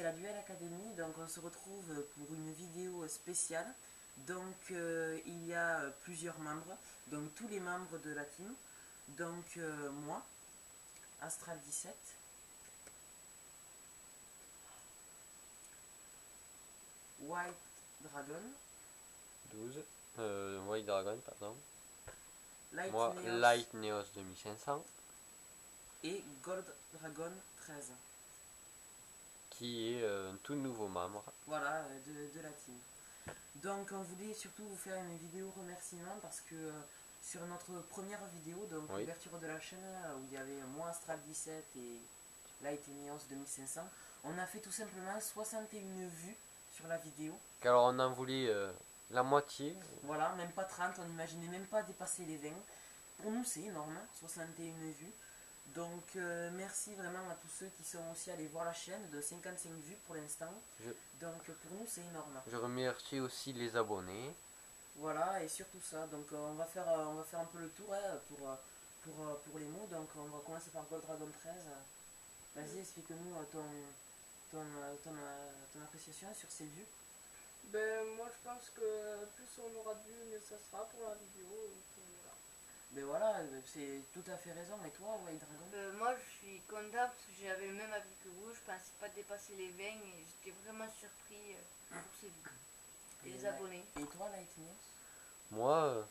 la Duel Academy, donc on se retrouve pour une vidéo spéciale. Donc il y a plusieurs membres, donc tous les membres de la team. Donc moi, Astral 17, White Dragon, 12. White Dragon, pardon. Light Moi, Neos Light Neos 2500, et Gold Dragon 13. qui est un tout nouveau membre. Voilà, de la team. Donc on voulait surtout vous faire une vidéo remerciement parce que sur notre première vidéo, donc Oui. l'ouverture de la chaîne où il y avait moi Astral 17 et Light Neos 2500, on a fait tout simplement 61 vues sur la vidéo. Alors on en voulait la moitié. Voilà, même pas 30, on n'imaginait même pas dépasser les 20. Pour nous c'est énorme, hein, 61 vues. Donc merci vraiment à tous ceux qui sont aussi allés voir la chaîne de 55 vues pour l'instant. Donc pour nous c'est énorme. Je remercie aussi les abonnés. Voilà, et surtout ça. Donc on va faire un peu le tour hein, pour les mots. Donc on va commencer par Gold Dragon 13. Vas-y, explique-nous ton appréciation sur ces vues. Ben moi je pense que plus on aura de vues, mieux ça sera pour la vidéo. Voilà. Ben voilà, c'est tout à fait raison. Et toi, White Dragon? Moi je suis content parce que j'avais le même avis que vous, je pensais pas dépasser les 20 et j'étais vraiment surpris pour ces vues. Et les abonnés. Et toi, Light Neos? Moi,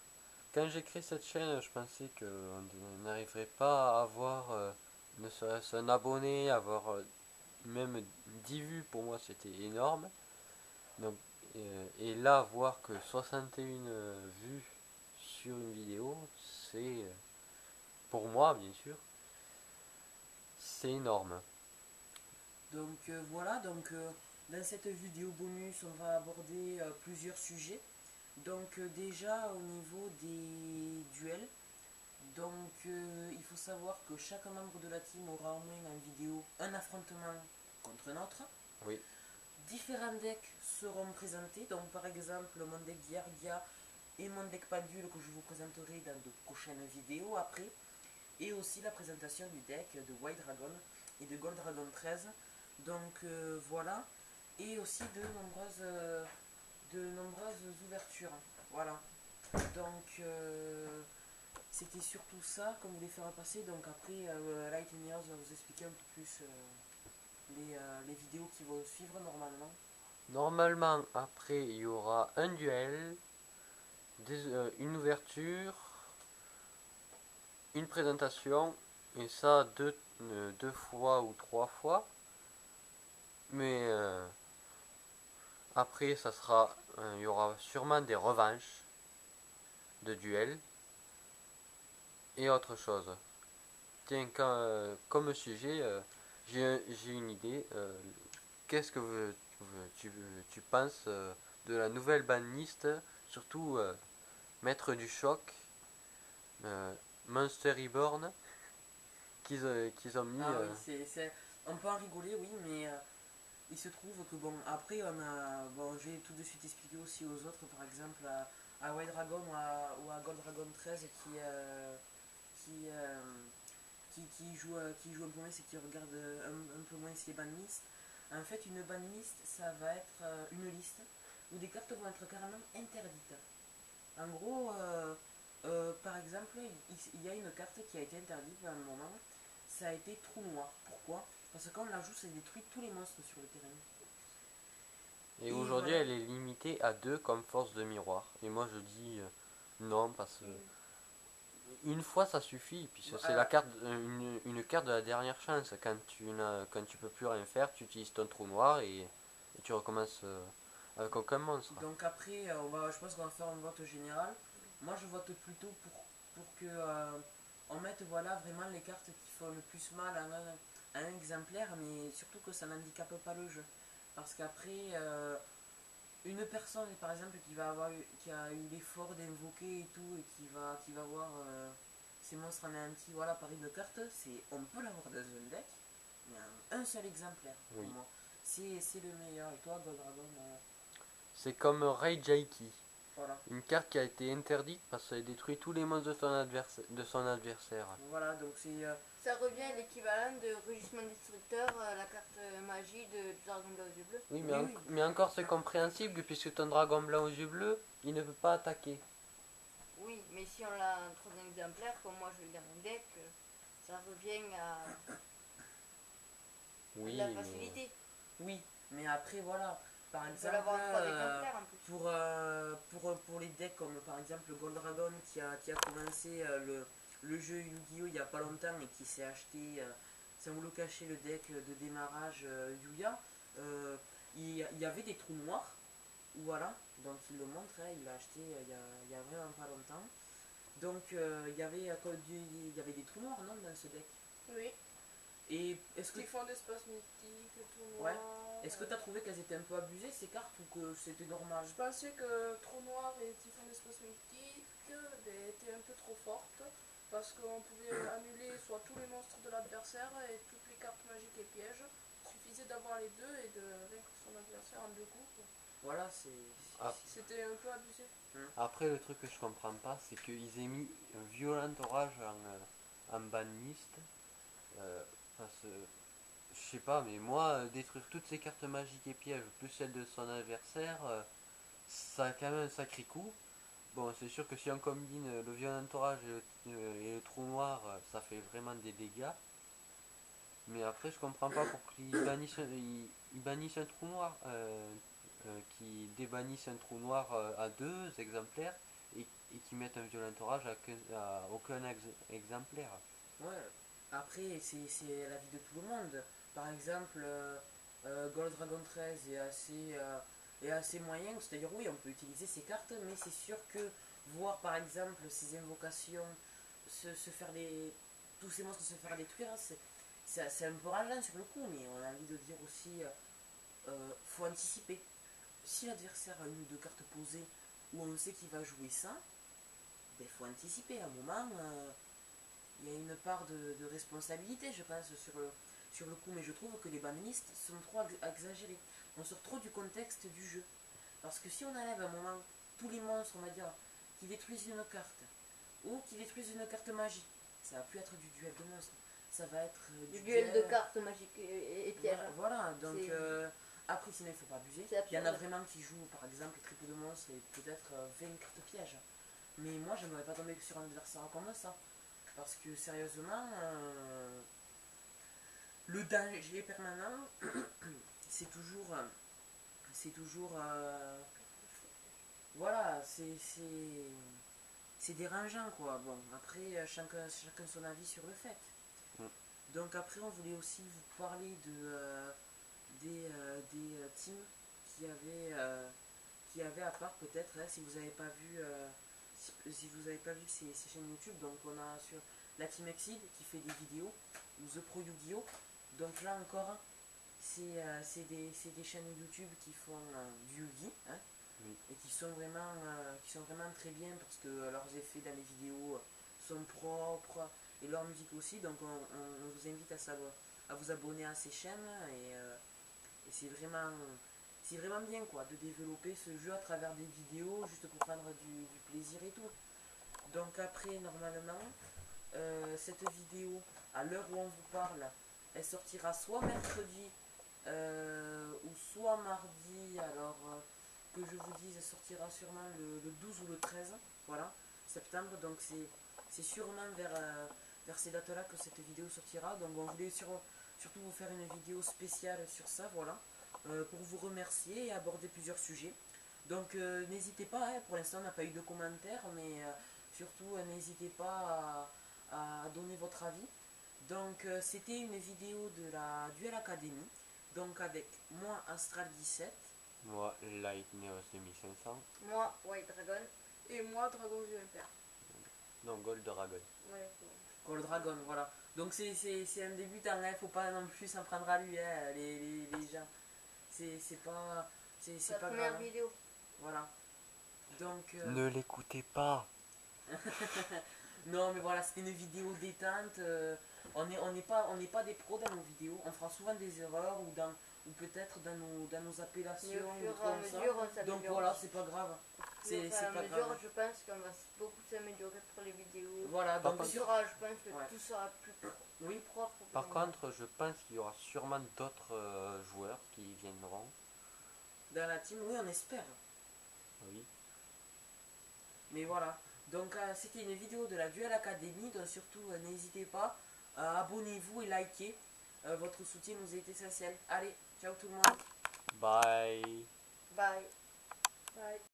quand j'ai créé cette chaîne, je pensais qu'on n'arriverait pas à avoir ne serait-ce un abonné, avoir même 10 vues. Pour moi c'était énorme. Donc, et là, voir que 61 vues sur une vidéo, c'est, pour moi bien sûr, c'est énorme. Donc voilà, donc dans cette vidéo bonus, on va aborder plusieurs sujets. Donc déjà au niveau des duels, donc il faut savoir que chaque membre de la team aura au moins en vidéo un affrontement contre un autre. Oui. Différents decks seront présentés, donc par exemple mon deck Giardia et mon deck Pendule que je vous présenterai dans de prochaines vidéos après. Et aussi la présentation du deck de White Dragon et de Gold Dragon 13. Donc voilà. Et aussi de nombreuses ouvertures. Voilà. Donc c'était surtout ça qu'on voulait faire passer. Donc après Light Neos va vous expliquer un peu plus les vidéos qui vont suivre normalement. Normalement, après, il y aura un duel, une ouverture, une présentation, et ça deux fois ou trois fois. Mais après, ça sera, il y aura sûrement des revanches de duels et autre chose. Tiens, comme sujet, j'ai une idée. Qu'est-ce que tu penses de la nouvelle banliste, surtout Maître du Choc, Monster Reborn, qu'ils ont mis. Ah oui, on peut en rigoler, oui, mais il se trouve que bon, après je vais tout de suite expliquer aussi aux autres, par exemple à White Dragon ou à Gold Dragon 13 qui joue un peu moins et qui regarde un peu moins les banlistes. En fait, une banlist, ça va être une liste où des cartes vont être carrément interdites. En gros, par exemple, il y a une carte qui a été interdite à un moment, ça a été Trou Noir. Pourquoi? Parce que quand on la joue, ça détruit tous les monstres sur le terrain. Et aujourd'hui, voilà, elle est limitée à 2 comme force de miroir. Et moi, je dis non, parce que une fois ça suffit. Puis c'est la carte, une carte de la dernière chance. Quand tu peux plus rien faire, tu utilises ton trou noir et tu recommences avec aucun monstre. Donc après, je pense qu'on va faire un vote général. Moi, je vote plutôt pour que on mette voilà, vraiment les cartes qui font le plus mal à un exemplaire, mais surtout que ça n'handicape pas le jeu. Parce qu'après, une personne par exemple qui a eu l'effort d'invoquer et tout, et qui va voir ces monstres anéantis voilà, par une carte, on peut l'avoir dans un deck, mais un seul exemplaire pour moi. C'est le meilleur. Et toi, Gold Dragon c'est comme Ray Jaiki. Voilà. Une carte qui a été interdite parce qu'elle détruit tous les monstres de son adversaire. Voilà, donc c'est... Ça revient à l'équivalent de Rugissement Destructeur, la carte magie de Dragon Ball aux yeux bleus. Oui, Oui, oui. mais encore c'est compréhensible puisque ton dragon blanc aux yeux bleus, il ne peut pas attaquer. Oui, mais si on l'a en 3 exemplaires, comme moi je l'ai dans mon deck, ça revient à Oui, la mais- facilité. Oui, mais après, voilà. Par On peut exemple, l'avoir en 3 exemplaires en plus. pour les decks comme par exemple Gold Dragon qui a commencé le jeu Yu-Gi-Oh! Il n'y a pas longtemps et qui s'est acheté, sans vous le cacher, le deck de démarrage Yuya, il y avait des trous noirs, voilà, donc il le montre, hein, il l'a acheté il y a vraiment pas longtemps. Donc il y avait des trous noirs, non, dans ce deck. Oui. Et est-ce que Typhon d'espace mythique, tout Ouais. noir. est-ce que tu as trouvé qu'elles étaient un peu abusées ces cartes ou que c'était normal? Je pensais que Trou Noir et Typhon d'espace mythique étaient un peu trop fortes parce qu'on pouvait annuler soit tous les monstres de l'adversaire et toutes les cartes magiques et pièges. Il suffisait d'avoir les deux et de vaincre son adversaire en 2 coups, quoi. Voilà, Ah. C'était un peu abusé. Après, le truc que je comprends pas, c'est qu'ils aient mis un violent orage en banlist. Parce que, je sais pas, mais moi, détruire toutes ces cartes magiques et pièges, plus celles de son adversaire, ça a quand même un sacré coup. Bon, c'est sûr que si on combine le violent orage et le trou noir, ça fait vraiment des dégâts. Mais après, je comprends pas pourquoi ils bannissent un trou noir, qui débannissent un trou noir à 2 exemplaires et qui mettent un violent orage à aucun exemplaire. Ouais. Après, c'est l'avis de tout le monde. Par exemple, Gold Dragon 13 est assez moyen, c'est-à-dire oui, on peut utiliser ces cartes, mais c'est sûr que voir par exemple ces invocations se faire tous ces monstres se faire détruire, c'est un peu rageant sur le coup, mais on a envie de dire aussi, faut anticiper. Si l'adversaire a une ou deux cartes posées où on sait qu'il va jouer ça, il faut anticiper. À un moment, il y a une part de responsabilité, je pense, sur le coup, mais je trouve que les bannistes sont trop exagérés. On sort trop du contexte du jeu. Parce que si on enlève à un moment tous les monstres, on va dire, qui détruisent une carte, ou qui détruisent une carte magique, ça va plus être du duel de monstres. Ça va être Du duel de cartes magiques et pièges. Voilà, donc C'est- après, sinon il faut pas abuser. C'est Il y en a absurde. vraiment qui jouent par exemple triple de monstres et peut-être 20 cartes pièges. Mais moi, j'aimerais pas tomber sur un adversaire comme ça. Parce que sérieusement, le danger permanent, c'est toujours. C'est toujours. Voilà, c'est dérangeant quoi. Bon, après, chacun son avis sur le fait. Mm. Donc après, on voulait aussi vous parler des teams qui avaient à part peut-être, hein, si vous n'avez pas vu, si vous avez pas vu ces chaînes YouTube. Donc on a sur la Team Exceed qui fait des vidéos, ou The Pro Yu-Gi-Oh! Donc là encore, c'est des chaînes YouTube qui font du Yu-Gi, hein, Oui. et qui sont vraiment très bien parce que leurs effets dans les vidéos sont propres et leur musique aussi. Donc on vous invite à vous abonner à ces chaînes et c'est vraiment bien quoi de développer ce jeu à travers des vidéos juste pour prendre du plaisir et tout. Donc après normalement cette vidéo à l'heure où on vous parle elle sortira soit mercredi ou soit mardi. Alors que je vous dise, elle sortira sûrement le 12 ou le 13, voilà, septembre. Donc c'est sûrement vers ces dates là que cette vidéo sortira. Donc on voulait surtout vous faire une vidéo spéciale sur ça, voilà, pour vous remercier et aborder plusieurs sujets. Donc n'hésitez pas, hein, pour l'instant on n'a pas eu de commentaires, mais surtout n'hésitez pas à donner votre avis. Donc c'était une vidéo de la Duel Academy, donc avec moi Astral 17. Moi, Light Neos 2500. Moi, White Dragon. Et moi, Dragon Vieux Impair. Non, Gold Dragon. Ouais, Gold Dragon, voilà. Donc c'est un débutant, hein, faut pas non plus s'en prendre à lui, hein, les gens. C'est pas, C'est c'est la pas première grave, hein. vidéo. Voilà. Donc, Ne l'écoutez pas. non mais voilà, c'était une vidéo détente. On n'est pas des pros dans nos vidéos. On fera souvent des erreurs ou ou peut-être dans nos Mais appellations au ou fur et tout à comme ça. mesure, on Donc s'améliore. voilà, c'est pas grave. Au fur C'est et à pas mesure, grave. je pense qu'on va beaucoup s'améliorer pour les vidéos. Voilà, Par donc contre- Je pense que Ouais. tout sera Oui. plus propre. Par que contre, je pense qu'il y aura sûrement d'autres joueurs qui viendront. Dans la team, oui, on espère. Oui. Mais voilà. Donc c'était une vidéo de la Duel Academy. Donc surtout, n'hésitez pas. Abonnez-vous et likez. Votre soutien nous est essentiel. Allez, ciao tout le monde. Bye. Bye. Bye.